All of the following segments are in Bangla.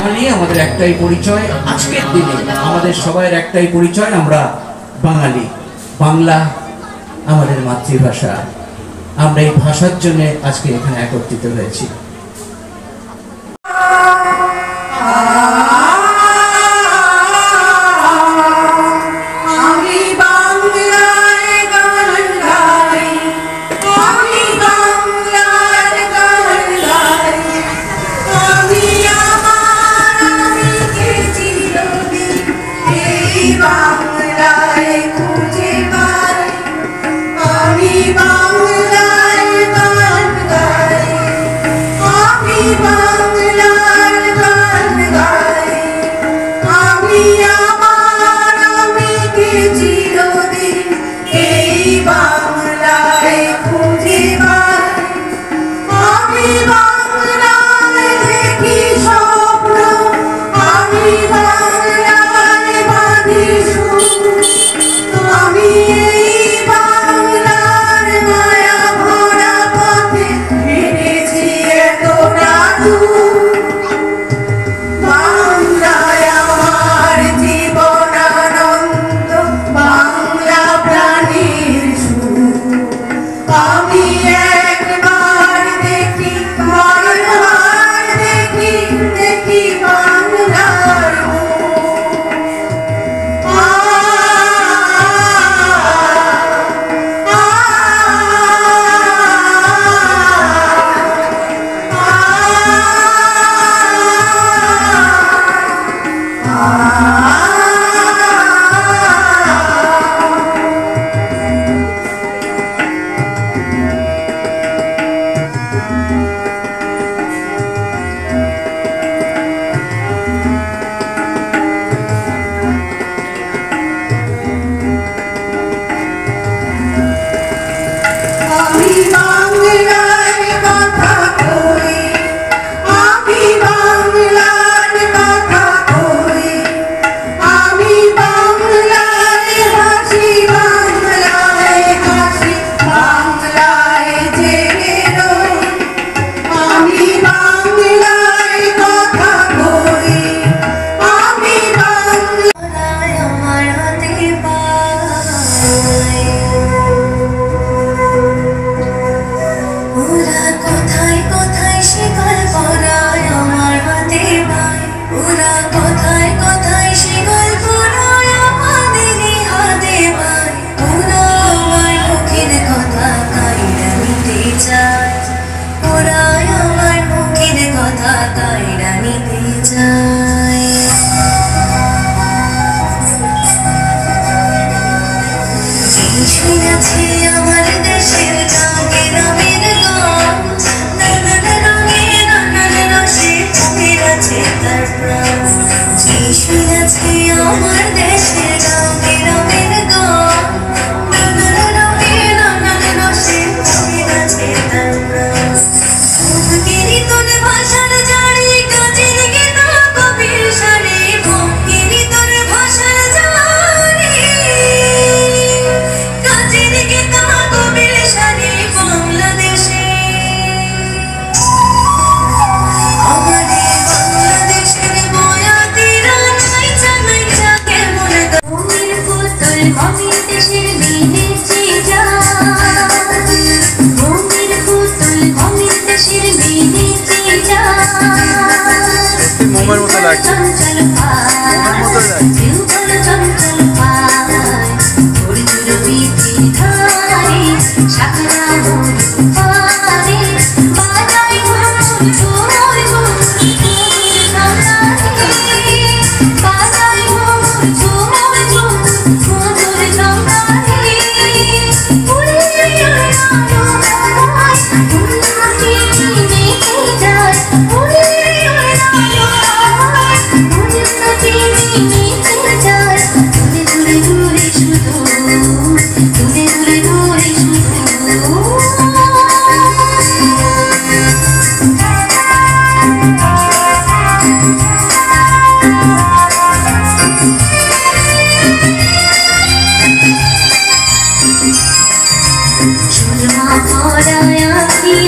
বাঙালি আমাদের একটাই পরিচয়। আজকের দিনে আমাদের সবার একটাই পরিচয়, আমরা বাঙালি। বাংলা আমাদের মাতৃভাষা। আমরা এই ভাষার জন্য আজকে এখানে একত্রিত হয়েছি।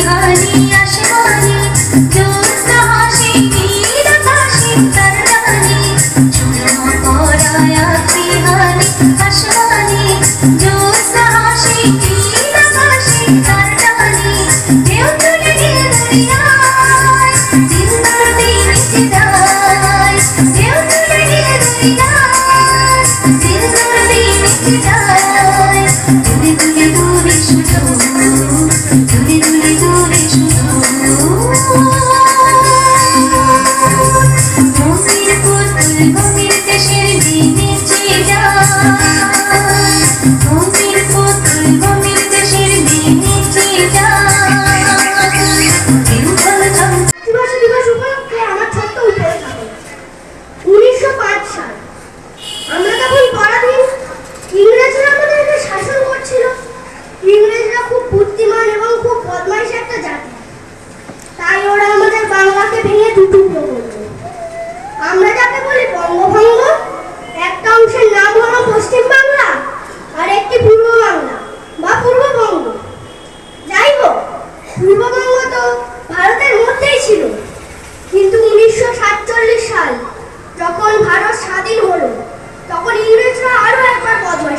Hare Krishna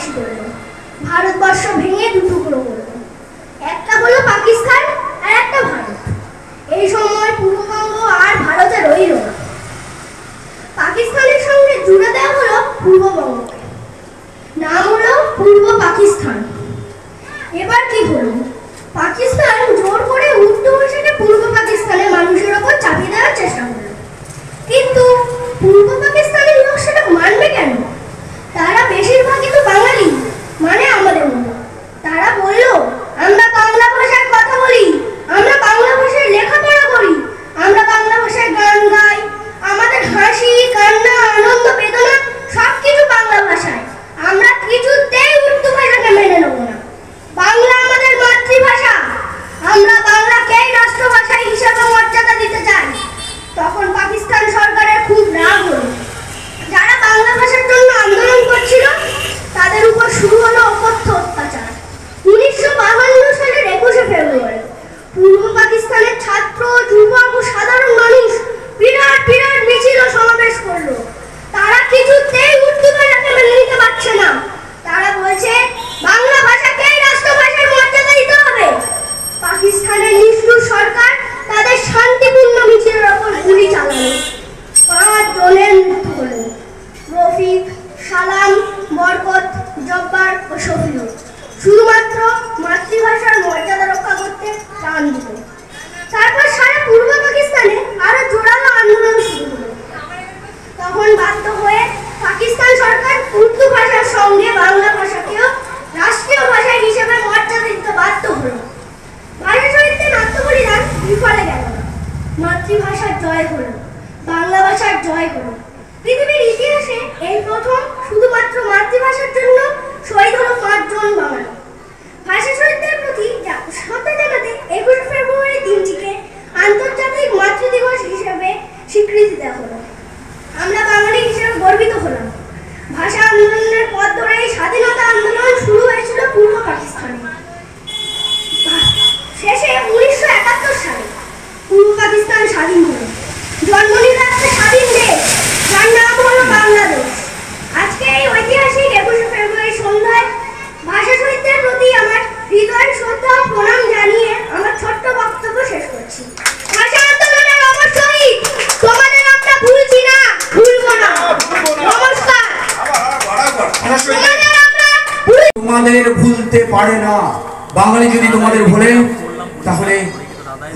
তল্লাশি করলো, ভারতবর্ষ ভেঙে দুটুকরো করলো। একটা হলো পাকিস্তান আর একটা ভারত। এই সময় পূর্ববঙ্গ আর ভারতে রইল না। পাকিস্তানের সঙ্গে জুড়ে দেওয়া হলো পূর্ববঙ্গকে, নাম হলো পূর্ব পাকিস্তান। এবার কি হলো, পাকিস্তান জোর করে উর্দু ভাষাকে পূর্ব পাকিস্তানের মানুষের ওপর চাপিয়ে দেওয়ার চেষ্টা করলো। কিন্তু পূর্ব পাকিস্তানের লোক সেটা মানবে কেন? তারা বেশিরভাগই তো বাঙালি, মানে আমাদের মতো। তারা বলল, আমরা বাংলা ভাষায় কথা বলি, আমরা বাংলা ভাষায় লেখাপড়া করি, আমরা বাংলা ভাষায় গান গাই, আমাদের হাসি কান্না আনন্দ বেদনা সবকিছু বাংলা ভাষায়। আমরা কিছুতেই উর্দু ভাষাকে মেনে নেব না। বাংলা আমাদের মাতৃভাষা, আমরা বাংলাকেই রাষ্ট্রভাষা হিসেবে মর্যাদা দিতে চাই। তখন পাকিস্তান সরকারের খুব রাগ হলো। যারা বাংলা ভাষার জন্য আন্দোলন করছিল তাদের উপর শুরু হলো অকথ্য অত্যাচার। 1952 সালের 21শে ফেব্রুয়ারি পূর্ব পাকিস্তানের ছাত্র, যুবক ও সাধারণ মানুষ বিরাট বিরাট মিছিল ও সমাবেশ করলো। তারা কিছুতেই উর্দু ভাষাকে মেনে নিতে পারছে না। তারা বলছে, বাংলা ভাষাকেই রাষ্ট্রভাষার মর্যাদা দিতে হবে। পাকিস্তানের নিষ্ঠুর সরকার তাদের শান্তিপূর্ণ মিছিলের ওপর গুলি চালালো। 5 জনের মৃত্যু হলো। রফিক, সালাম, বরকত, জব্বার ও শফিউল শুধুমাত্র মাতৃভাষার মর্যাদা রক্ষা করতে প্রাণ দিল। তারপর সারা পূর্ব পাকিস্তানে আরো জোরালো আন্দোলন শুরু হলো। তখন বাধ্য হয়ে পাকিস্তান সরকার উর্দু ভাষার সঙ্গে বাংলা ভাষাকেও রাষ্ট্রীয় ভাষা হিসেবে মর্যাদা দিতে বাধ্য হলো। ভাষা সাহিত্যের আত্মবলিদান বিফলে গেল না, মাতৃভাষার জয় হলো, বাংলা ভাষার জয় হলো। পৃথিবীর ইতিহাসে এই প্রথম শুধুমাত্র মাতৃভাষার জন্য শহীদ হলো 5 জন বাঙালি। ভাষা সাহিত্যের প্রতি শ্রদ্ধা জানাতে 21শে ফেব্রুয়ারি দিনটিকে আন্তর্জাতিক মাতৃদিবস হিসেবে স্বীকৃতি দেওয়া হলো। আমরা বাঙালি হিসেবে গর্বিত হলাম। ভাষা আন্দোলনের পথ ধরে স্বাধীনতা আন্দোলন শুরু হয়েছিল পূর্ব পাকিস্তানে। শেষে 1971 সালে পূর্ব পাকিস্তান স্বাধীন হলো। জন্ম নিল একটা স্বাধীন দেশ, যার নাম হলো বাংলাদেশ। আজকে এই ঐতিহাসিক 21শে ফেব্রুয়ারি সন্ধ্যায় ভাষা সাহিত্যের প্রতি আমার হৃদয়ের শ্রদ্ধা ও প্রণাম জানিয়ে আমার ছোট্ট বক্তব্য শেষ করছি। ভাষা আন্দোলনের অমর শহীদ, তোমাদের আমরা ভুলছি না, ভুলবো না। নমস্কার। তোমাদের ভুলতে পারে না। বাঙালি যদি তোমাদের ভুলে তাহলে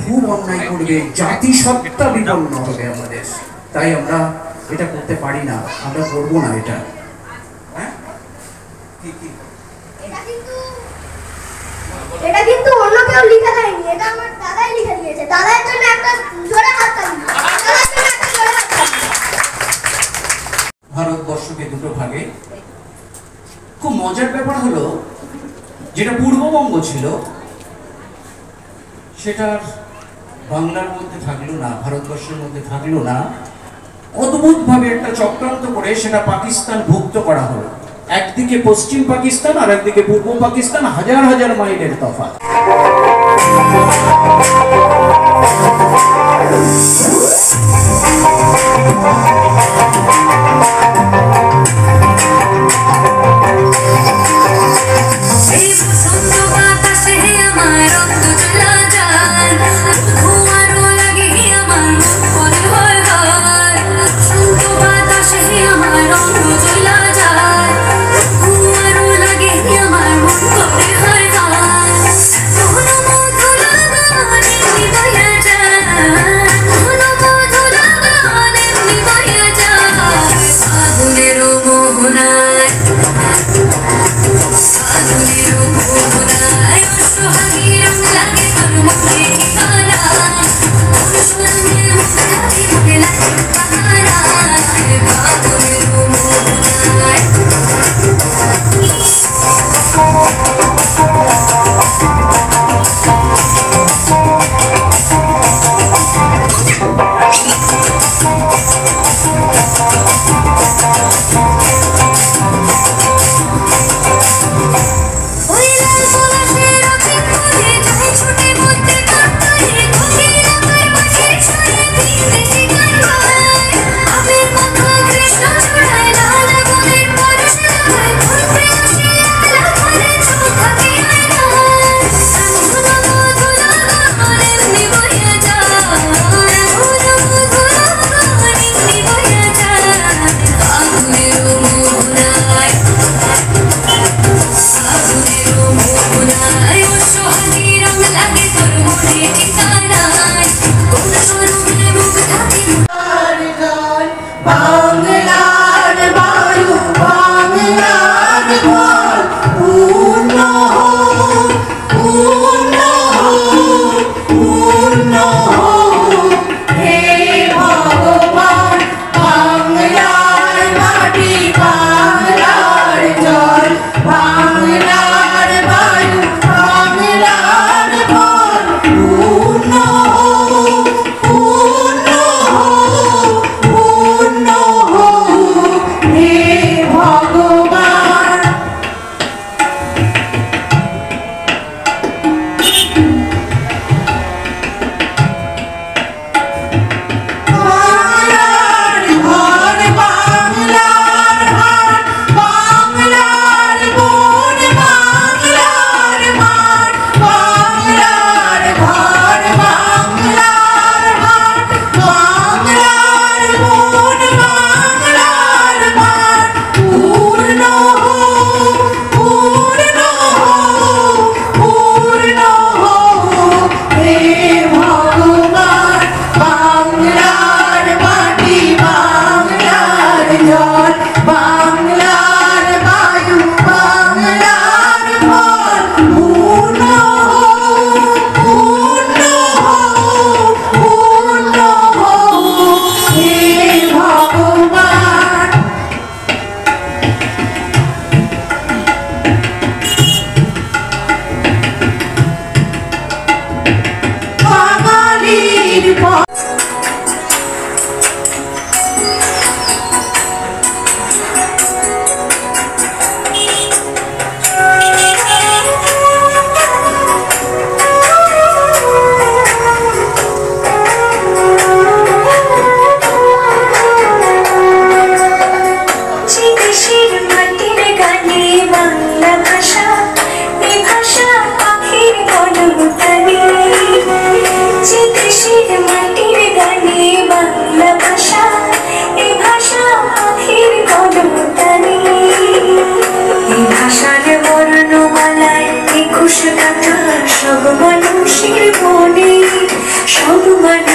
খুব অন্যায় করবে, জাতিসত্তা বিপন্ন হবে আমাদের। তাই আমরা এটা করতে পারি না, আমরা করবো না এটা। এটা কিন্তু অন্য কেউ লিখে দেয়নি, এটা আমার দাদাই লিখে দিয়েছে। দাদার জন্য একটা জোরে হাততালি। ভারতবর্ষকে দুটো ভাগে। খুব মজার ব্যাপার হলো, যেটা পূর্ববঙ্গ ছিল সেটা বাংলার মধ্যে থাকলো না, ভারতবর্ষের মধ্যে থাকলো না। অদ্ভুতভাবে একটা চক্রান্ত করে সেটা পাকিস্তান ভুক্ত করা হলো। একদিকে পশ্চিম পাকিস্তান আর একদিকে পূর্ব পাকিস্তান, হাজার হাজার মাইলের তফাৎ।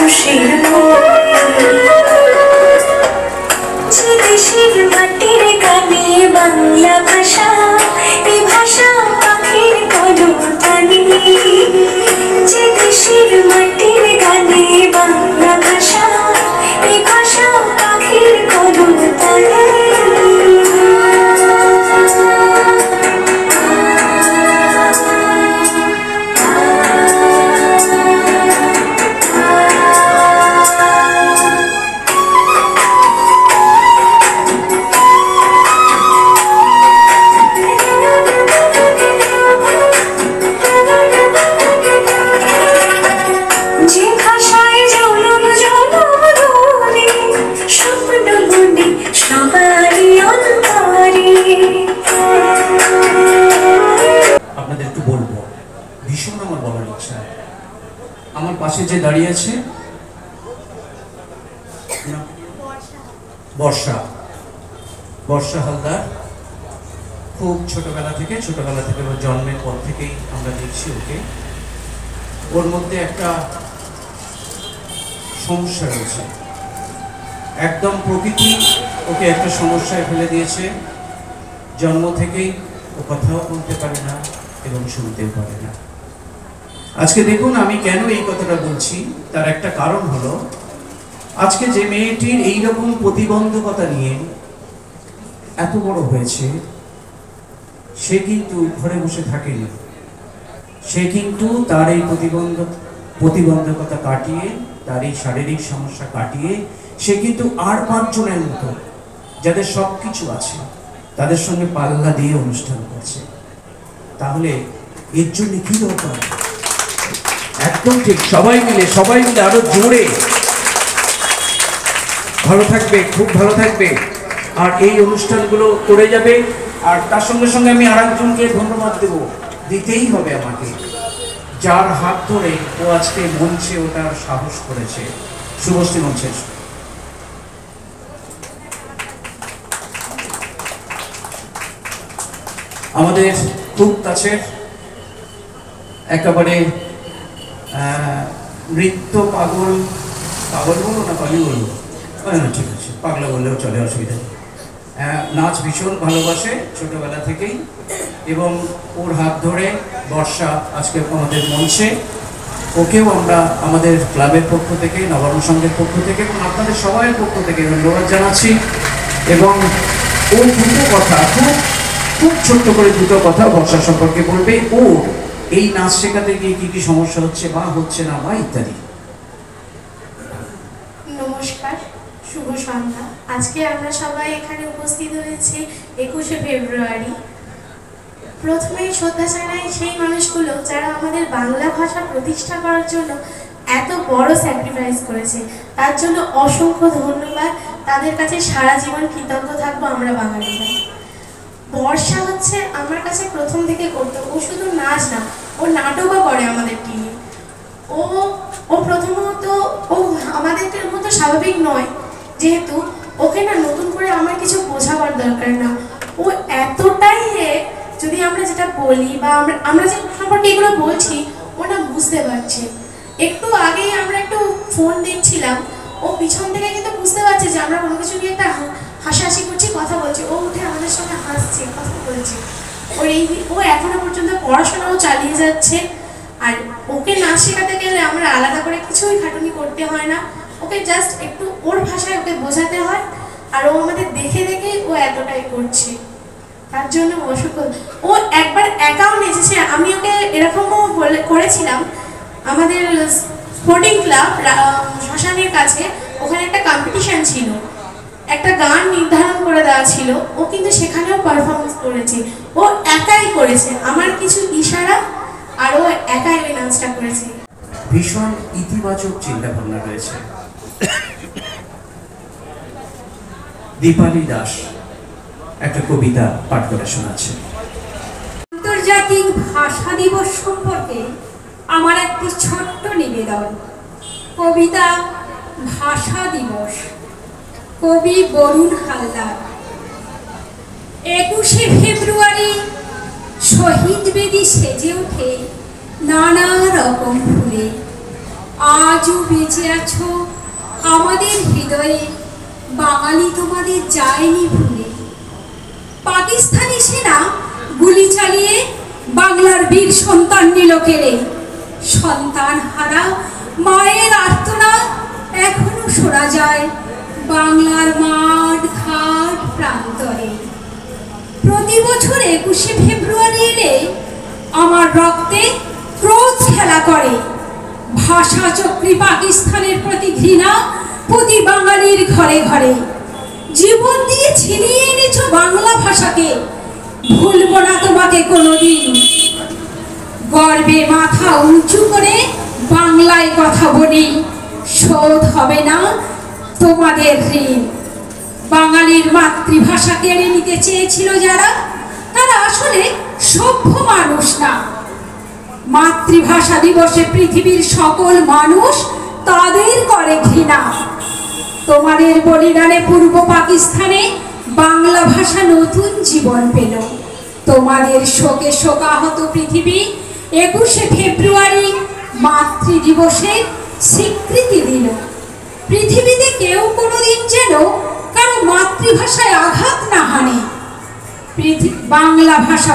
মানুষের যে দেশের মাটির গানে বাংলা ভাষা, এই ভাষা পাখির কলতানি। যে দেশের মাটির গানে বাংলা ভাষা, এই ভাষা পাখির কলতানি। আপনাদের একটু বলবো, ভীষণ আমার বলার ইচ্ছা। আমার পাশে যে দাঁড়িয়ে আছে বর্ষা, বর্ষা হালদার, খুব ছোটবেলা থেকে ওর জন্মের পর থেকেই আমরা দেখছি ওকে। ওর মধ্যে একটা সমস্যা রয়েছে, একদম প্রকৃতি ওকে একটা সমস্যায় ফেলে দিয়েছে। জন্ম থেকেই ও কথাও বলতে পারে না এবং শুনতেও পারে না। আজকে দেখুন আমি কেন এই কথাটা বলছি, তার একটা কারণ হলো আজকে যে মেয়েটির এইরকম প্রতিবন্ধকতা নিয়ে এত বড় হয়েছে, সে কিন্তু ঘরে বসে থাকেনি। সে কিন্তু তার এই প্রতিবন্ধকতা কাটিয়ে, তার এই শারীরিক সমস্যা কাটিয়ে সে কিন্তু আর 5 জনের মতো যাদের সব কিছু আছে তাদের সঙ্গে পাল্লা দিয়ে অনুষ্ঠান করছে। তাহলে এর জন্য কি দরকার? একদম ঠিক, সবাই মিলে আরো জোরে। ভালো থাকবে, খুব ভালো থাকবে, আর এই অনুষ্ঠানগুলো করে যাবে। আর তার সঙ্গে সঙ্গে আমি আরেকজনকে ধন্যবাদ দিতেই হবে আমাকে, যার হাত ধরে ও আজকে মঞ্চে ওঠার সাহস করেছে। শুভশ্রী মঞ্চে। আমাদের খুব কাছের একেবারে নৃত্য পাগল বলো না পাগলি বলবো, না ঠিক আছে, পাগলা বললেও চলে, অসুবিধা নেই। নাচ ভীষণ ভালোবাসে ছোটবেলা থেকেই, এবং ওর হাত ধরে বর্ষা আজকে আমাদের মঞ্চে। ওকেও আমরা আমাদের ক্লাবের পক্ষ থেকে, নবান্ন সংঘের পক্ষ থেকে এবং আপনাদের সবাই পক্ষ থেকে ধন্যবাদ জানাচ্ছি। এবং ও দুটো কথা, খুব ছোট্ট করে দুটো কথা বর্ষা সম্পর্কে বলবে। ও এই নাচ শেখাতে গিয়ে কি কি সমস্যা হচ্ছে বা হচ্ছে না বা ইত্যাদি। নমস্কার, শুভ সন্ধ্যা। আজকে আমরা সবাই এখানে উপস্থিত হয়েছি 21শে ফেব্রুয়ারি। প্রথমেই শ্রদ্ধা জানাই সেই মানুষগুলো যারা আমাদের বাংলা ভাষা প্রতিষ্ঠা করার জন্য এত বড় স্যাক্রিফাইস করেছে। তার জন্য অসংখ্য ধন্যবাদ। তাদের কাছে সারা জীবন কৃতজ্ঞ থাকবো আমরা বাঙালিরা। বর্ষা হচ্ছে আমার কাছে প্রথম থেকে করতো। ও শুধু নাচ না, ও নাটকও করে আমাদের টিমে। ও প্রথমত ও আমাদের মতো স্বাভাবিক নয়, যেহেতু ওকে না নতুন করে আমার কিছু বোঝাবার দরকার না। ও এতটাই যদি আমরা যেটা বলি বা আমরা যে সম্পর্কে এগুলো বলছি ও না বুঝতে পারছে। একটু আগেই আমরা একটু ফোন দেখছিলাম, ও পিছন থেকে কিন্তু বুঝতে পারছে যে আমরা কোনো কিছু নিয়ে একটা হাসাহাসি করছি, কথা বলছি। ও উঠে আমাদের সঙ্গে হাসছে, কথা বলছে। ও এখনো পর্যন্ত পড়াশোনাও চালিয়ে যাচ্ছে। আর ওকে নাচ শেখাতে গেলে আমরা আলাদা করে কিছুই খাটুনি করতে হয় না। ওকে জাস্ট একটু ওর ভাষায় ওকে বোঝাতে হয়, আর ও আমাদের দেখে দেখে ও এতটাই করছে। তার জন্য অসংখ্য। ও একবার একাও নেচেছে, আমি ওকে এরকমও করেছিলাম। আমাদের স্পোর্টিং ক্লাব শ্মশানের কাছে, ওখানে একটা কম্পিটিশন ছিল, একটা গান নির্ধারণ করে দেওয়া ছিল। ও কিন্তু সেখানেও পারফরমেন্স করেছে। ও একাই করেছে, আমার কিছু ইশারা, আর ও একাই ওই নাচটা করেছে। ভীষণ ইতিবাচক চিন্তা ভাবনা রয়েছে। দীপালি দাস একটা কবিতা পাঠ করে শোনাচ্ছে। আন্তর্জাতিক ভাষা দিবস সম্পর্কে আমার একটি ছোট্ট নিবেদন। কবিতা ভাষা দিবস, কবি বরুণ হালদার। 21শে ফেব্রুয়ারি শহীদ বেদি সেজে ওঠে নানা রকম ফুলে। আজও বেঁচে আছো আমাদের হৃদয়ে, বাঙালি তোমাদের যায়নি ভুলে। পাকিস্তানি সেনা গুলি চালিয়ে বাংলার বীর সন্তান নিল কেড়ে। সন্তান হারা মায়ের আর্তনাদ এখনো শোনা যায় বাংলার মাঠ ঘাট প্রান্তরে। প্রতি বছর 21শে ফেব্রুয়ারি এলে আমার রক্তে ক্রোধ খেলা করে। ভাষা চক্রী পাকিস্তানের প্রতি ঘৃণা প্রতি বাঙালির ঘরে ঘরে। জীবন দিয়ে ছিনিয়ে এনেছো বাংলা ভাষাকে, ভুলবো না তোমাকে কোনোদিন। গর্বে মাথা উঁচু করে বাংলায় কথা বলি, শোধ হবে না তোমাদের ঋণ। বাঙালির মাতৃভাষা কেড়ে নিতে চেয়েছিল যারা, তারা আসলে সভ্য মানুষ না। মাতৃভাষা দিবসে পৃথিবীর সকল মানুষ তাদের করে ঘৃণা। তোমাদের বলিদানে পূর্ব পাকিস্তানে বাংলা ভাষা নতুন জীবন পেল। তোমাদের শোকে শোকাহত পৃথিবী 21শে ফেব্রুয়ারি মাতৃদিবসের স্বীকৃতি দিল। পৃথিবীতে কেউ কোনোদিন যেন কারো মাতৃভাষায় আঘাত না হানে। বাংলা ভাষা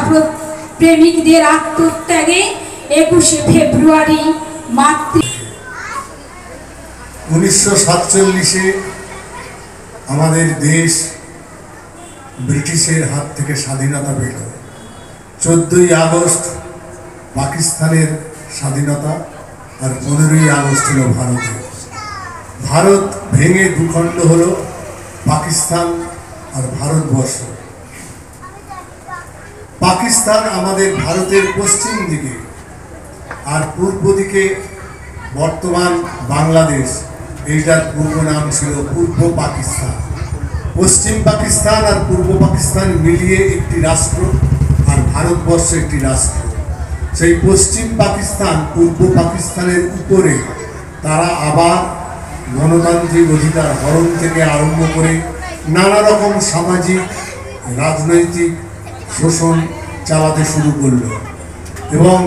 প্রেমিকদের আত্মত্যাগে 21শে ফেব্রুয়ারি 1947-এ আমাদের দেশ ব্রিটিশের হাত থেকে স্বাধীনতা পেল। 14ই আগস্ট পাকিস্তানের স্বাধীনতা, আর 15ই আগস্ট হলো ভারতের। ভারত ভেঙে দুখণ্ড হলো পাকিস্তান আর ভারতবর্ষ। পাকিস্তান আমাদের ভারতের পশ্চিম দিকে, আর পূর্ব দিকে বর্তমান বাংলাদেশ। এইটার পূর্ব নাম ছিল পূর্ব পাকিস্তান। পশ্চিম পাকিস্তান আর পূর্ব পাকিস্তান মিলিয়ে একটি রাষ্ট্র, আর ভারতবর্ষ একটি রাষ্ট্র। সেই পশ্চিম পাকিস্তান পূর্ব পাকিস্তানের উপরে তারা আবার গণতান্ত্রিক অধিকার হরণ থেকে আরম্ভ করে নানা রকম সামাজিক রাজনৈতিক শোষণ চালাতে শুরু করল। এবং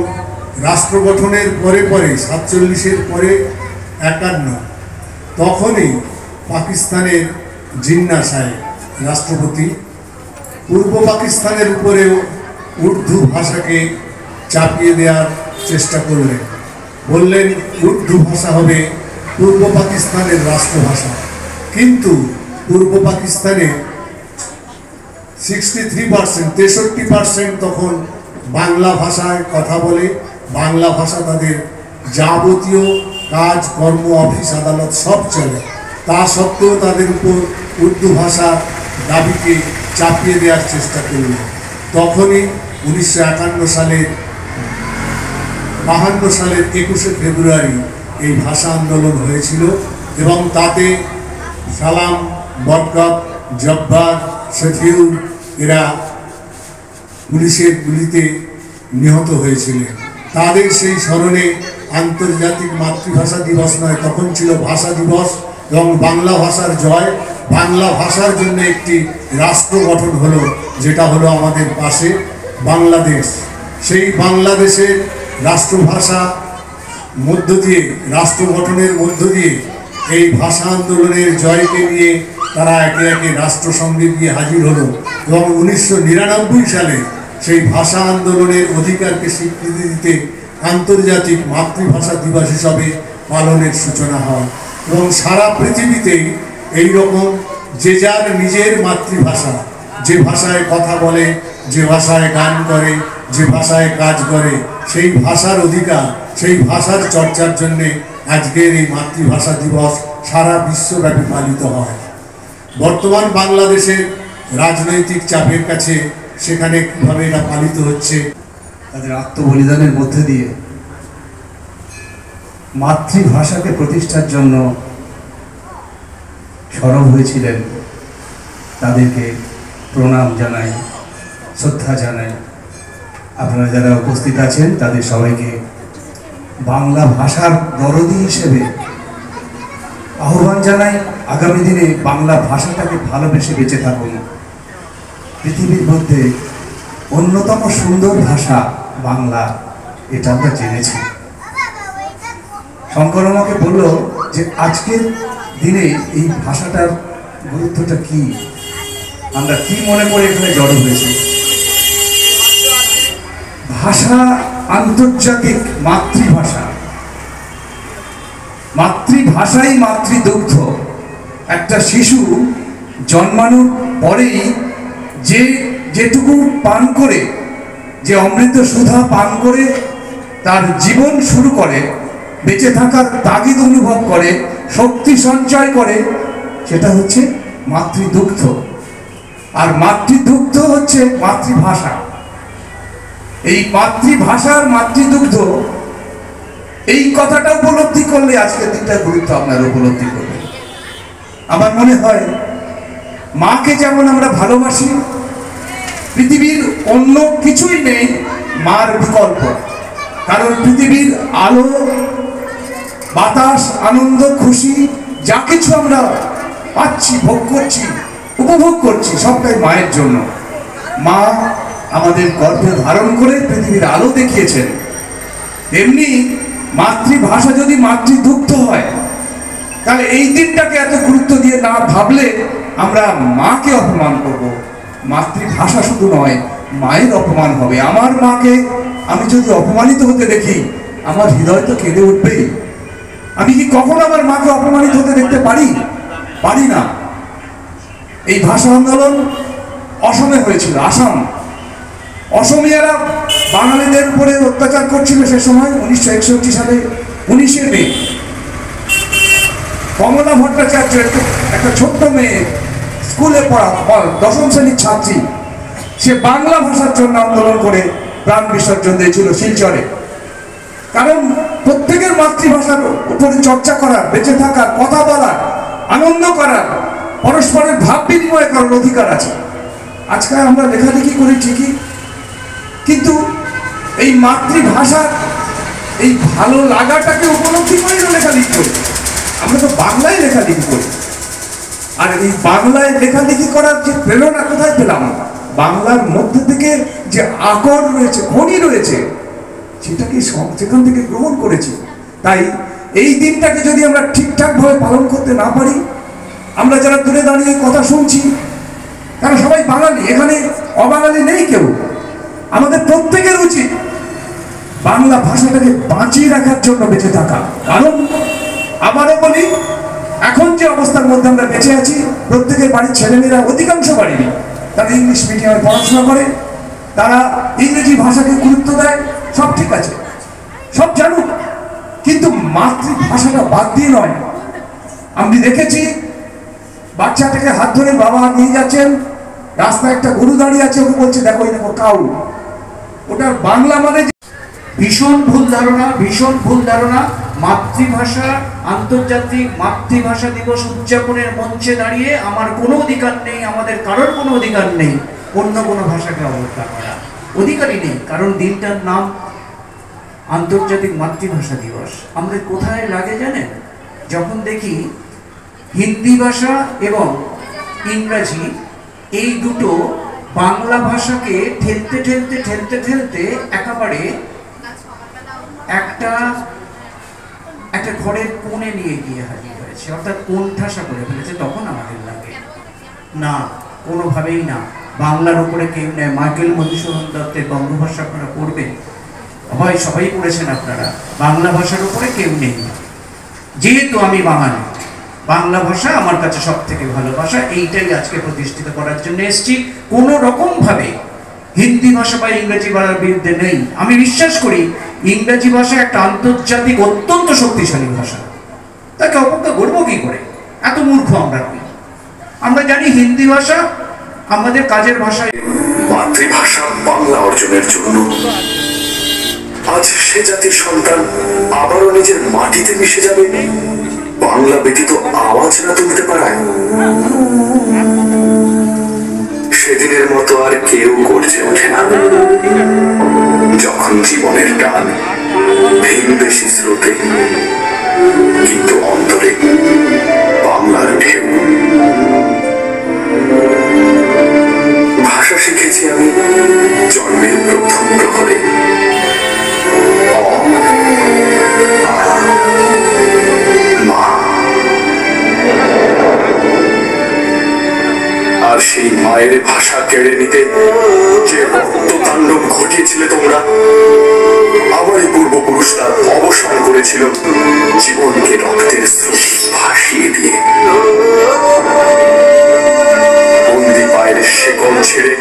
রাষ্ট্র গঠনের পরে 47-এর পরে 51, তখনই পাকিস্তানের জিন্নাহ সাহেব রাষ্ট্রপতি পূর্ব পাকিস্তানের উপরেও উর্দু ভাষাকে চাপিয়ে দেওয়ার চেষ্টা করলেন। বললেন উর্দু ভাষা হবে পূর্ব পাকিস্তানের রাষ্ট্রভাষা। কিন্তু পূর্ব পাকিস্তানে 63% তখন বাংলা ভাষায় কথা বলে। বাংলা ভাষা তাদের যাবতীয় কাজ কর্ম, অফিস আদালত সব চলে। তা সত্ত্বেও তাদের উপর উর্দু ভাষা দাবিকে চাপিয়ে দেওয়ার চেষ্টা করল। তখনই 1951 সালের 21শে ফেব্রুয়ারি এই ভাষা আন্দোলন হয়েছিল। এবং তাতে সালাম, বরকত, জব্বার, শফিউর এরা পুলিশের গুলিতে নিহত হয়েছিলেন। তাদের সেই স্মরণে আন্তর্জাতিক মাতৃভাষা দিবস নয়, তখন ছিল ভাষা দিবস। এবং বাংলা ভাষার জয়, বাংলা ভাষার জন্য একটি রাষ্ট্র গঠন হলো, যেটা হলো আমাদের পাশে বাংলাদেশ। সেই বাংলাদেশের রাষ্ট্রভাষা মধ্য দিয়ে, রাষ্ট্র গঠনের মধ্য দিয়ে এই ভাষা আন্দোলনের জয়কে নিয়ে তারা একে একে রাষ্ট্রসংঘে গিয়ে হাজির হলো। এবং 1999 সালে সেই ভাষা আন্দোলনের অধিকারকে স্বীকৃতি দিতে আন্তর্জাতিক মাতৃভাষা দিবস হিসাবে পালনের সূচনা হয়। এবং সারা পৃথিবীতেই এই রকম যে যার নিজের মাতৃভাষা, যে ভাষায় কথা বলে, যে ভাষায় গান করে, যে ভাষায় কাজ করে, সেই ভাষার অধিকার, সেই ভাষার চর্চার জন্যে আজকের এই মাতৃভাষা দিবস সারা বিশ্বব্যাপী পালিত হয়। বর্তমান বাংলাদেশের রাজনৈতিক চাপের কাছে সেখানে কীভাবে এটা পালিত হচ্ছে, তাদের আত্মবলিদানের মধ্যে দিয়ে মাতৃভাষাকে প্রতিষ্ঠার জন্য সরব হয়েছিলেন, তাদেরকে প্রণাম জানাই, শ্রদ্ধা জানাই। আপনারা যারা উপস্থিত আছেন তাদের সবাইকে বাংলা ভাষার দরদি হিসেবে আহ্বান জানাই। আগামী দিনে বাংলা ভাষাটাকে ভালোবেসে বেঁচে থাকুন। পৃথিবীর মধ্যে অন্যতম সুন্দর ভাষা বাংলা, এটা আমরা জেনেছি। শঙ্কর আমাকে বলল যে আজকের দিনে এই ভাষাটার গুরুত্বটা কি, আমরা কি মনে করে এখানে জড়ো হয়েছি। ভাষা আন্তর্জাতিক মাতৃভাষা, মাতৃভাষাই মাতৃদুগ্ধ। একটা শিশু জন্মানোর পরেই যেটুকু পান করে, যে অমৃত সুধা পান করে তার জীবন শুরু করে, বেঁচে থাকার তাগিদ অনুভব করে, শক্তি সঞ্চয় করে, সেটা হচ্ছে মাতৃদুগ্ধ। আর মাতৃদুগ্ধ হচ্ছে মাতৃভাষা। এই মাতৃভাষার মাতৃদুগ্ধ, এই কথাটা উপলব্ধি করলে আজকের দিনটার গুরুত্ব আপনারা উপলব্ধি করবেন। আমার মনে হয় মাকে যেমন আমরা ভালোবাসি, পৃথিবীর অন্য কিছুই নেই মার বিকল্প। কারণ পৃথিবীর আলো, বাতাস, আনন্দ, খুশি যা কিছু আমরা পাচ্ছি, ভোগ করছি, উপভোগ করছি, সবটাই মায়ের জন্য। মা আমাদের গর্ভে ধারণ করে পৃথিবীর আলো দেখিয়েছেন। তেমনি মাতৃভাষা যদি মাতৃদুগ্ধ হয়, তাহলে এই দিনটাকে এত গুরুত্ব দিয়ে না ভাবলে আমরা মাকে অপমান করব। মাতৃভাষা শুধু নয়, মায়ের অপমান হবে। আমার মাকে আমি যদি অপমানিত হতে দেখি, আমার হৃদয় তো কেঁদে উঠবেই। আমি কি কখনো আমার মাকে অপমানিত হতে দেখতে পারি? পারি না। এই ভাষা আন্দোলন অসমে হয়েছিল। অসমীয়ারা বাঙালিদের উপরে অত্যাচার করছিল সে সময় 1961 সালে 19শে মে। কমলা ভট্টাচার্য, একটা ছোট্ট মেয়ে, স্কুলে পড়া 10ম শ্রেণীর ছাত্রী, সে বাংলা ভাষার জন্য আন্দোলন করে প্রাণ বিসর্জন দিয়েছিল শিলচরে। কারণ প্রত্যেকের মাতৃভাষার উপরে চর্চা করার, বেঁচে থাকার, কথা বলার, আনন্দ করার, পরস্পরের ভাব বিনিময় করার অধিকার আছে। আজকে আমরা লেখালেখি করি ঠিকই, কিন্তু এই মাতৃভাষার এই ভালো লাগাটাকে উপলব্ধি করে লেখালেখি করি। আমরা তো বাংলায় লেখালেখি করি। আর এই বাংলায় লেখালেখি করার যে প্রেরণা কোথায় পেলাম? বাংলার মধ্যে থেকে যে আকর রয়েছে, খনি রয়েছে, সেটাকে সেখান থেকে গ্রহণ করেছি। তাই এই দিনটাকে যদি আমরা ঠিকঠাকভাবে পালন করতে না পারি, আমরা যারা দূরে দাঁড়িয়ে কথা শুনছি, কারণ সবাই বাঙালি, এখানে অবাঙালি নেই কেউ। আমাদের প্রত্যেকের উচিত বাংলা ভাষাটাকে বাঁচিয়ে রাখার জন্য বেঁচে থাকা। কারণ আবারও বলি, এখন যে অবস্থার মধ্যে আমরা বেঁচে আছি, প্রত্যেকের বাড়ির ছেলেমেয়েরা, অধিকাংশ বাড়ির, তারা ইংলিশ মিডিয়ামে পড়াশোনা করে, তারা ইংরেজি ভাষাকে গুরুত্ব দেয়। সব ঠিক আছে, সব জানুক, কিন্তু মাতৃভাষাটা বাদ দিয়ে নয়। আমি দেখেছি বাচ্চাটাকে হাত ধরে বাবা নিয়ে যাচ্ছেন, রাস্তায় একটা গরু দাঁড়িয়ে আছে, ওকে বলছে দেখো এই দেখো কাউ। ওটার বাংলা মানে ভীষণ ভুল ধারণা, ভীষণ ভুল ধারণা। মাতৃভাষা, আন্তর্জাতিক মাতৃভাষা দিবস উদযাপনের মঞ্চে দাঁড়িয়ে আমার কোনো অধিকার নেই, আমাদের কারোর কোনো অধিকার নেই অন্য কোনো ভাষাকে অবহেলা করা। অধিকারই নেই, কারণ দিনটার নাম আন্তর্জাতিক মাতৃভাষা দিবস। আমাদের কোথায় লাগে জানেন? যখন দেখি হিন্দি ভাষা এবং ইংরাজি এই দুটো বাংলা ভাষাকে ঠেলতে ঠেলতে ঠেলতে ঠেলতে একেবারে একটা ঘরের কোণে নিয়ে গিয়ে হাজির হয়েছে, অর্থাৎ কোণঠাসা করে ফেলেছে। তখন আমাদের লাগে না, কোনোভাবেই না। বাংলার উপরে কেউ নেয়। মাইকেল মধুসূদন দত্তের বঙ্গভাষা আপনারা পড়বেন, হয় সবাই পড়েছেন আপনারা। বাংলা ভাষার উপরে কেউ নেই। যেহেতু আমি বাঙালি, বাংলা ভাষা আমার কাছে সব থেকে ভালো ভাষা, এইটাই আজকে প্রতিষ্ঠিত করার জন্য এসেছি। কোনো রকম ভাবে হিন্দি ভাষা বা ইংরেজি ভাষার বিরুদ্ধে নেই। আমি বিশ্বাস করি ইংরেজি ভাষা একটা আন্তর্জাতিক অত্যন্ত শক্তিশালী ভাষা। তাকে অপেক্ষা করবো কি করে? এত মূর্খ আমরা নই। আমরা জানি হিন্দি ভাষা আমাদের কাজের ভাষা। মাতৃভাষা বাংলা অর্জনের জন্য আজ সে জাতির সন্তান আবারও নিজের মাটিতে মিশে যাবে, বাংলা ব্যতীত আওয়াজ না তুলতে পারায়। সেদিনের মতো আর কেউ গর্জে ওঠে না, যখন জীবনের টান ভিনদেশী স্রোতে, কিন্তু অন্তরে বাংলার ঢেউ। ভাষা শিখেছি আমি জন্মের প্রথম প্রহরে। আর সেই মায়ের ভাষা কেড়ে নিতে যে রক্ত তাণ্ডব ঘটিয়েছিলে তোমরা, আমারই পূর্বপুরুষরা অবসান করেছিল জীবনকে রক্তের স্রোতে ভাসিয়ে দিয়ে। বন্দি পায়ের শেকল ছেড়ে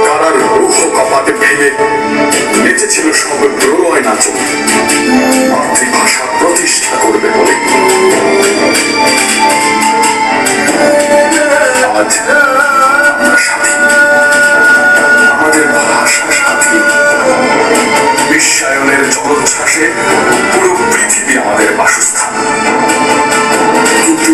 কারার রুহ কপাটে ফেলে নেচেছিল সব প্রলয় নাচন, মাতৃভাষা প্রতিষ্ঠা করবে বলে। আজ আমরা সাথী, আমাদের ভাষা সাথী। বিশ্বায়নের জলোচ্ছ্বাসে পুরো পৃথিবী আমাদের বাসস্থান, কিন্তু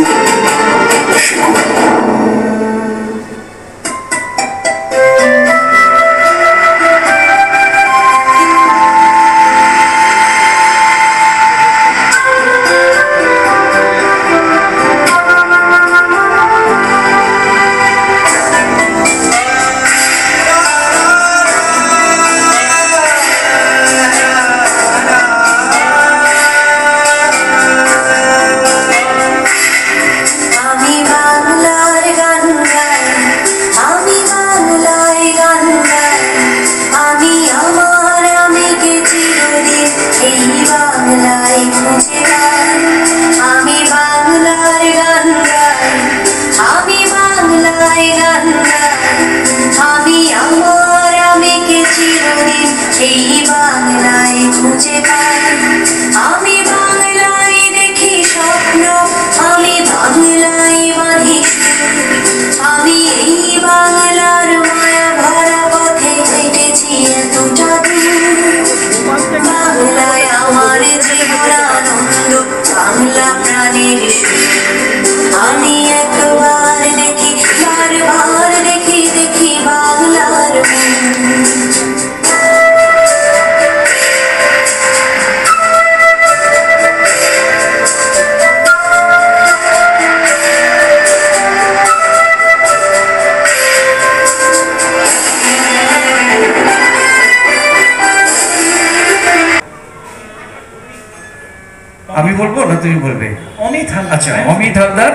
আমি বলবো না তুমি বলবে? অমিত হালদার। আচ্ছা, অমিত হালদার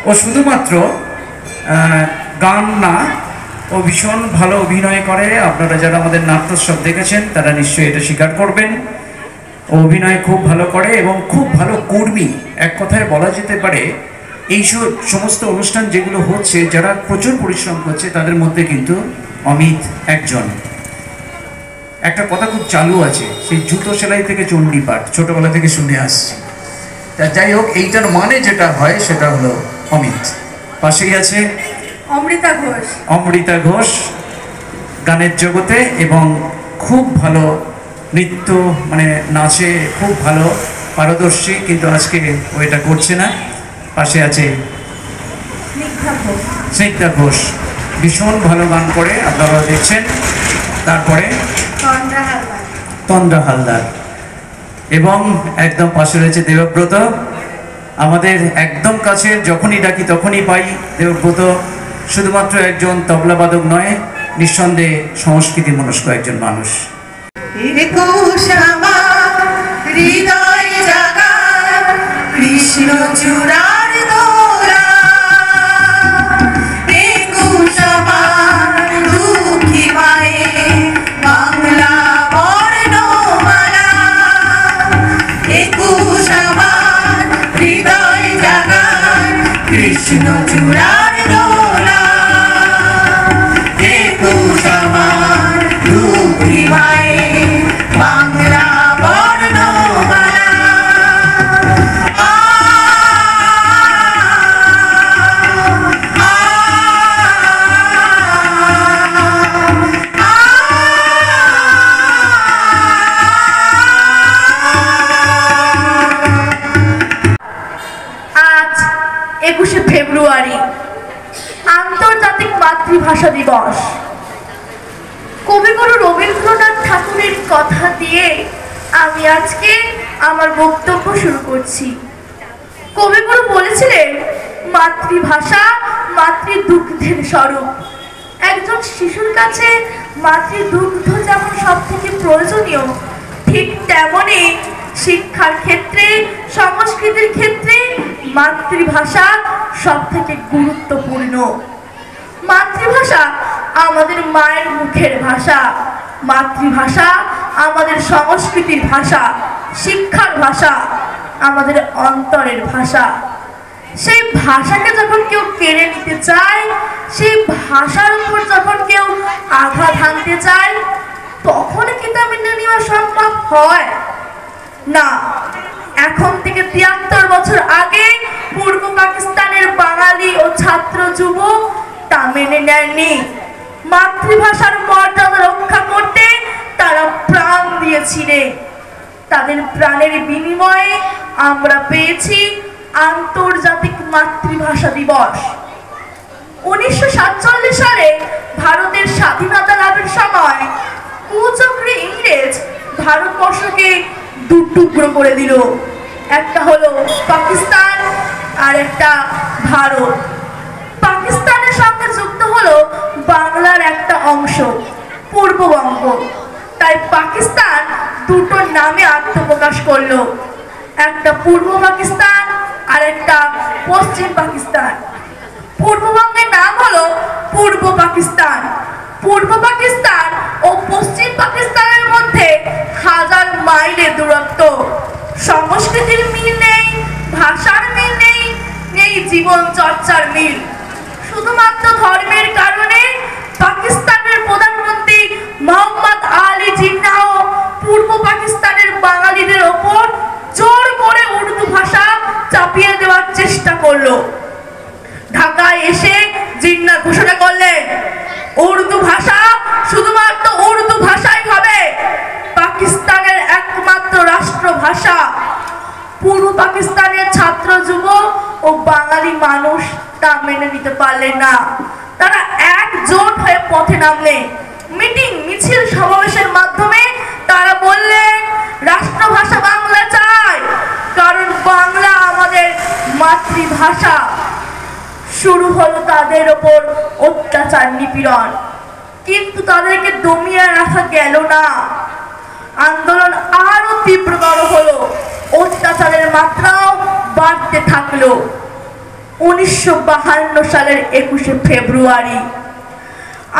ও শুধুমাত্র গান না, ও ভীষণ ভালো অভিনয় করে। আপনারা যারা আমাদের নাট্যোৎসব দেখেছেন তারা নিশ্চয়ই এটা স্বীকার করবেন। ও অভিনয় খুব ভালো করে এবং খুব ভালো কর্মী। এক কথায় বলা যেতে পারে এই সমস্ত অনুষ্ঠান যেগুলো হচ্ছে, যারা প্রচুর পরিশ্রম করছে তাদের মধ্যে কিন্তু অমিত একজন। একটা কথা খুব চালু আছে, সেই জুতো সেলাই থেকে চণ্ডীপাঠ ছোটবেলা থেকে শুনে আসছি। তা যাই হোক, এইটার মানে যেটা হয় সেটা হলো অমিত। পাশেই আছে অমৃতা ঘোষ। অমৃতা ঘোষ গানের জগতে এবং খুব ভালো নৃত্য, মানে নাচে খুব ভালো পারদর্শী, কিন্তু আজকে ও এটা করছে না। পাশে আছে স্নিগ্ধা ঘোষ, ভীষণ ভালো গান করে, আপনারা দেখছেন। তারপরে তন্দ্রা হালদার এবং একদম পাশে রয়েছে দেবব্রত, আমাদের একদম কাছে, যখনই ডাকি তখনই পাই। দেবব্রত শুধুমাত্র একজন তবলাবাদক নয়, নিঃসন্দেহে সংস্কৃতি মনস্ক একজন মানুষ। কৃষ্ণ চূড়ার দোলা, একুশ আমার দুঃখী মায়ে বাংলা বর্ণমালা, একুশ আমার হৃদয় জাগার কৃষ্ণ চূড়ার দোলা, একুশ আমার দুঃখী মায়ে বাংলা বর্ণমালা। আজ 21শে ফেব্রুয়ারি আন্তর্জাতিক মাতৃভাষা দিবস। কবিগুরু রবীন্দ্রনাথ ঠাকুরের কথা দিয়ে আমি আজকে আমার বক্তব্য শুরু করছি। কবিগুরু বলেছিলেন, মাতৃভাষা মাতৃদুগ্ধের স্বরূপ। একজন শিশুর কাছে মাতৃদুগ্ধ যেমন সব থেকে প্রয়োজনীয়, ঠিক তেমনই শিক্ষার ক্ষেত্রে, সংস্কৃতির ক্ষেত্রে মাতৃভাষা সব থেকে গুরুত্বপূর্ণ। মাতৃভাষা আমাদের মায়ের মুখের ভাষা। মাতৃভাষা আমাদের সংস্কৃতির ভাষা, শিক্ষার ভাষা, আমাদের অন্তরের ভাষা। সেই ভাষাকে যখন কেউ কেড়ে নিতে চায়, সেই ভাষার উপর যখন কেউ আঘাত হানতে চায়, তখন কি তা মেনে নেওয়া সম্ভব হয় না। এখন থেকে ৭৩ বছর আগে পূর্ব পাকিস্তানের বাঙালি ও ছাত্র যুবক তা মেনে নেয়নি। মাতৃভাষার মর্যাদা রক্ষা করতে তারা প্রাণ দিয়েছিলেন। তাদের প্রাণের বিনিময়ে আমরা পেয়েছি আন্তর্জাতিক মাতৃভাষা দিবস। 1947 সালে ভারতের স্বাধীনতা লাভের সময় কুচক্রী ইংরেজ ভারতবর্ষকে দুটুকরো করে দিল। একটা হলো পাকিস্তান আর একটা ভারত। পাকিস্তানের সঙ্গে যুক্ত হলো বাংলার একটা অংশ, পূর্ববঙ্গ। তাই পাকিস্তান দুটো নামে আত্মপ্রকাশ করলো, একটা পূর্ব পাকিস্তান আর একটা পশ্চিম পাকিস্তান। পূর্ববঙ্গের নাম হলো পূর্ব পাকিস্তান। পূর্ব পাকিস্তান ও পশ্চিম পাকিস্তানের মধ্যে 1000 মাইলের দূরত্ব। সংস্কৃতির মিল নেই, ভাষার মিল নেই, নেই জীবন চর্চার মিল। শুধুমাত্র ধর্মের কারণে পাকিস্তানের প্রধানমন্ত্রী মোহাম্মদ আলী জিন্নাহ পূর্ব পাকিস্তানের বাঙালিদের ওপর জোর করে উর্দু ভাষা চাপিয়ে দেওয়ার চেষ্টা করলো। ঢাকায় এসে জিন্নাহ ঘোষণা করলেন, উর্দু ভাষা শুধুমাত্র উর্দু ভাষাই হবে পাকিস্তানের একমাত্র রাষ্ট্রভাষা। পূর্ব পাকিস্তানের ছাত্র যুবক ও বাঙালি মানুষ তা মেনে নিতে পারলেন না। তারা একজোট হয়ে পথে নামলেন। মিটিং, মিছিল, সমাবেশের মাধ্যমে তারা বললেন, রাষ্ট্রভাষা বাংলা চাই, কারণ বাংলা আমাদের মাতৃভাষা। শুরু হলো তাদের ওপর অত্যাচার, নিপীড়ন। কিন্তু তাদেরকে দমিয়ে রাখা গেল না। আন্দোলন আরো তীব্রতর হলো, অত্যাচারের মাত্রাও বাড়তে থাকলো। 1952 সালের 21শে ফেব্রুয়ারি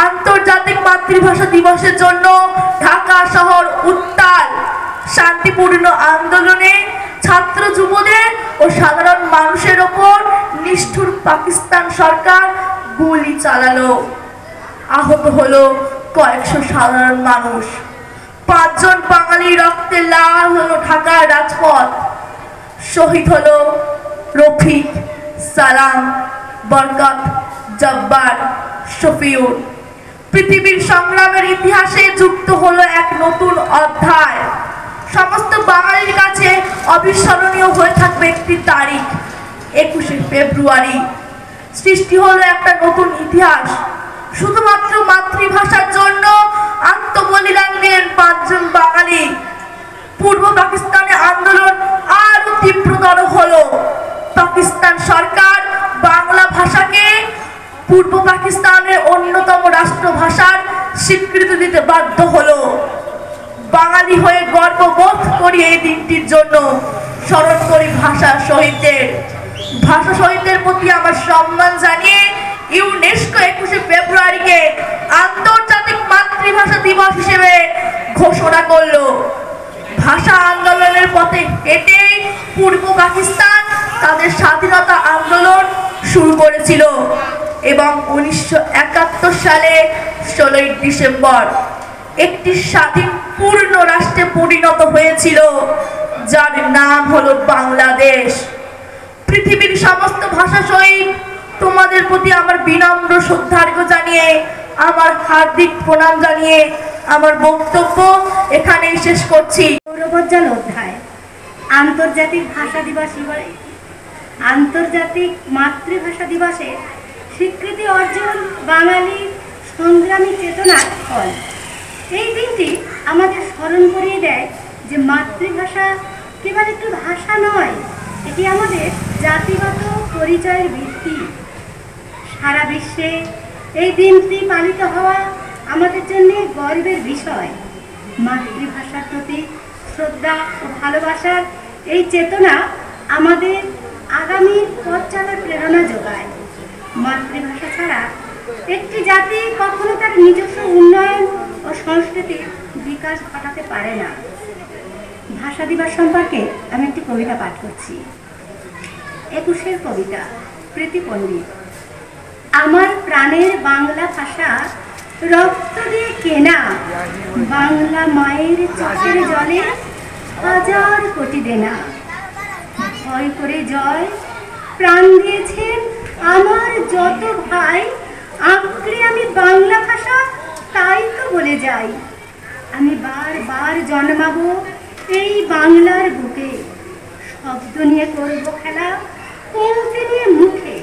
আন্তর্জাতিক মাতৃভাষা দিবসের জন্য ঢাকা শহর উত্তাল। শান্তিপূর্ণ আন্দোলনে ছাত্র যুবদের ও সাধারণ মানুষের ওপর নিষ্ঠুর পাকিস্তান সরকার গুলি চালালো। আহত হলো কয়েকশো সাধারণ মানুষ। 5 জন বাঙালি রক্তে লাল হলো ঢাকার রাজপথ। শহীদ হলো রফিক, সালাম, বরকত, জব্বার, শফিউর। পৃথিবীর সংগ্রামের ইতিহাসে যুক্ত হলো এক নতুন অধ্যায়। সমস্ত বাঙালির কাছে অবিস্মরণীয় হয়ে থাকবে একটি তারিখ, 21শে ফেব্রুয়ারি। সৃষ্টি হলো একটা নতুন ইতিহাস। শুধুমাত্র মাতৃভাষার জন্য আত্মবলিদান দিলেন 5 জন বাঙালি। পূর্ব পাকিস্তানে আন্দোলন আরো তীব্রতর হলো। পাকিস্তান সরকার বাংলা ভাষাকে পূর্ব পাকিস্তানের অন্যতম রাষ্ট্রভাষার স্বীকৃতি দিতে বাধ্য হলো। বাঙালি হয়ে গর্ববোধ করি এই দিনটির জন্য। স্মরণ করি ভাষা শহীদদের। ভাষা শহীদদের প্রতি আমার সম্মান জানিয়ে ইউনেস্কো 21শে ফেব্রুয়ারিকে আন্তর্জাতিক মাতৃভাষা দিবস হিসেবে ঘোষণা করলো। ভাষা আন্দোলনের পথে হেঁটে পূর্ব পাকিস্তান তাদের স্বাধীনতা আন্দোলন শুরু করেছিল এবং 1971 সালে 16ই ডিসেম্বর একটি স্বাধীন পূর্ণ রাষ্ট্রে পরিণত হয়েছিল, যার নাম হলো বাংলাদেশ। পৃথিবীর সমস্ত ভাষা শহীদ, তোমাদের প্রতি আমার বিনম্র শ্রদ্ধার্ঘ্য জানিয়ে, আমার হার্দিক প্রণাম জানিয়ে আমার বক্তব্য এখানেই শেষ করছি। গৌরবোজ্জ্বল অধ্যায় আন্তর্জাতিক ভাষা দিবস। আন্তর্জাতিক মাতৃভাষা দিবসে স্বীকৃতি অর্জন বাঙালি সংগ্রামী চেতনার ফল। এই দিনটি আমাদের স্মরণ করিয়ে দেয় যে মাতৃভাষা কেবল একটি ভাষা নয়, এটি আমাদের জাতিগত পরিচয়ের ভিত্তি। সারা বিশ্বে এই দিনটি পালিত হওয়া আমাদের জন্য গর্বের বিষয়। মাতৃভাষার প্রতি শ্রদ্ধা ও ভালোবাসার এই চেতনা আমাদের আগামী পথ চলার প্রেরণা যোগায়। মাতৃভাষা ছাড়া একটি জাতি কখনো তার নিজস্ব উন্নয়ন ও সংস্কৃতির বিকাশ ঘটাতে পারে না। ভাষা দিবস সম্পর্কে আমি একটি কবিতা পাঠ করছি। 21-এর কবিতা, প্রীতি পণ্ডিত। আমার প্রাণের বাংলা ভাষা রক্ত দিয়ে কেনা, বাংলা মায়ের চোখের জলে হাজার কোটি দেনা। ভয় করে জয় প্রাণ দিয়েছেন আমার যত ভাই, আঁকড়ে আমি বাংলা ভাষা তাই তো বলে যাই। আমি বারবার জন্মাবো এই বাংলার বুকে, শব্দ নিয়ে করবো খেলা, পৌঁছে নিয়ে মুখে।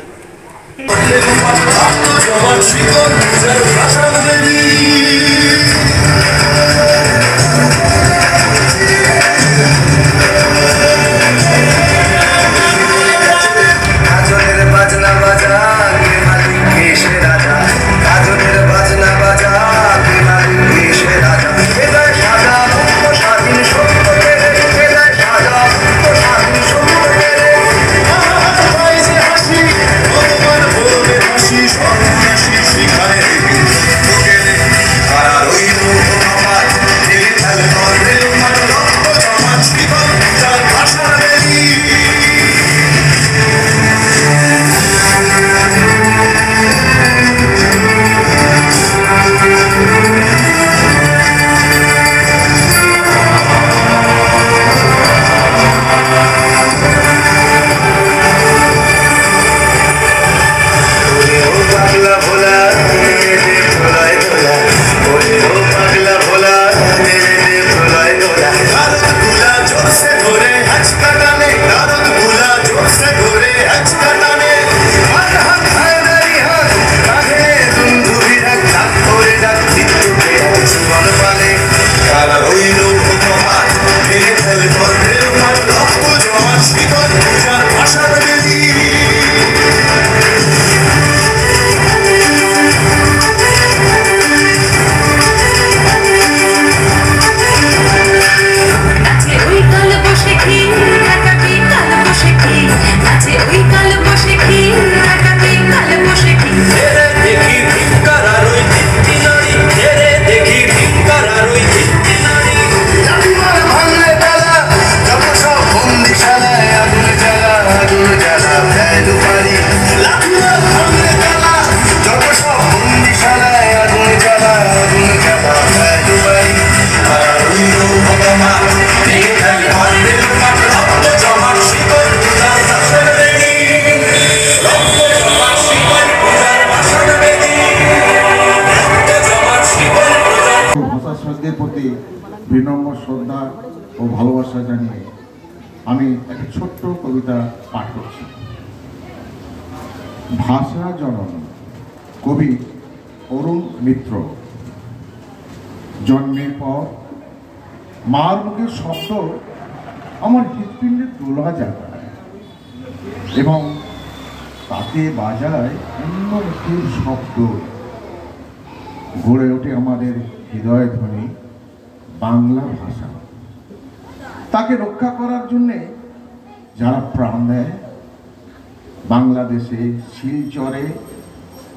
বিনম্র শ্রদ্ধা ও ভালোবাসা জানিয়ে আমি একটা ছোট্ট কবিতা পাঠ করছি। ভাষা জননী, কবি অরুণ মিত্র। জন্মের পর মার মুখের শব্দ আমার হৃৎপিণ্ডে দোলা জাগায় এবং তাকে বাজায় অন্য মুখের শব্দ। গড়ে ওঠে আমাদের হৃদয় ধ্বনি বাংলা ভাষা। তাকে রক্ষা করার জন্যে যারা প্রাণ দেয় বাংলাদেশে শিলচরে,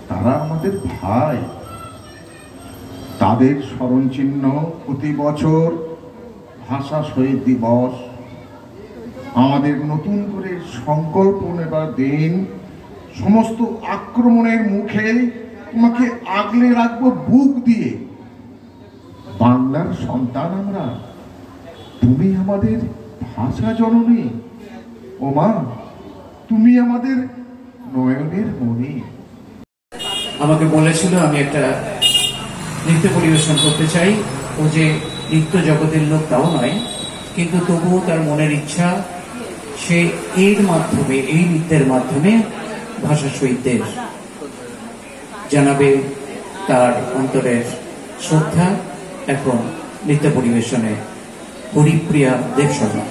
তারা আমাদের ভাই। তাদের স্মরণ চিহ্ন প্রতি বছর ভাষা শহীদ দিবস। আমাদের নতুন করে সংকল্প নেবার দিন। সমস্ত আক্রমণের মুখে তোমাকে আগলে রাখবো বুক দিয়ে। বাংলার সন্তান আমরা, তুমি আমাদের ভাষা জননী। ও মা, তুমি আমাদের নয়নের মণি। আমাকে বলেছিল আমি একটা নৃত্য পরিবেশন করতে চাই। ও যে নৃত্য জগতের লোক তাও নয়, কিন্তু তবুও তার মনের ইচ্ছা সে এর মাধ্যমে, এই নৃত্যের মাধ্যমে ভাষা শহীদদের জানাবে তার অন্তরের শ্রদ্ধা। এখন নৃত্য পরিবেশনে হরিপ্রিয়া দেব শর্মা।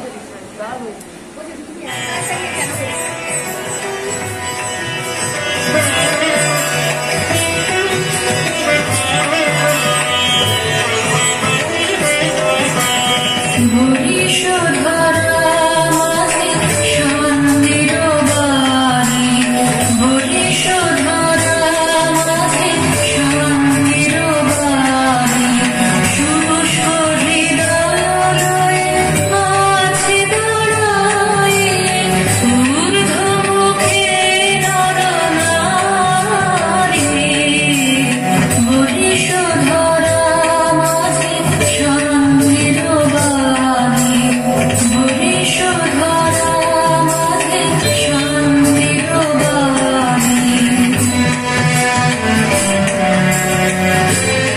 বরিশোধরা है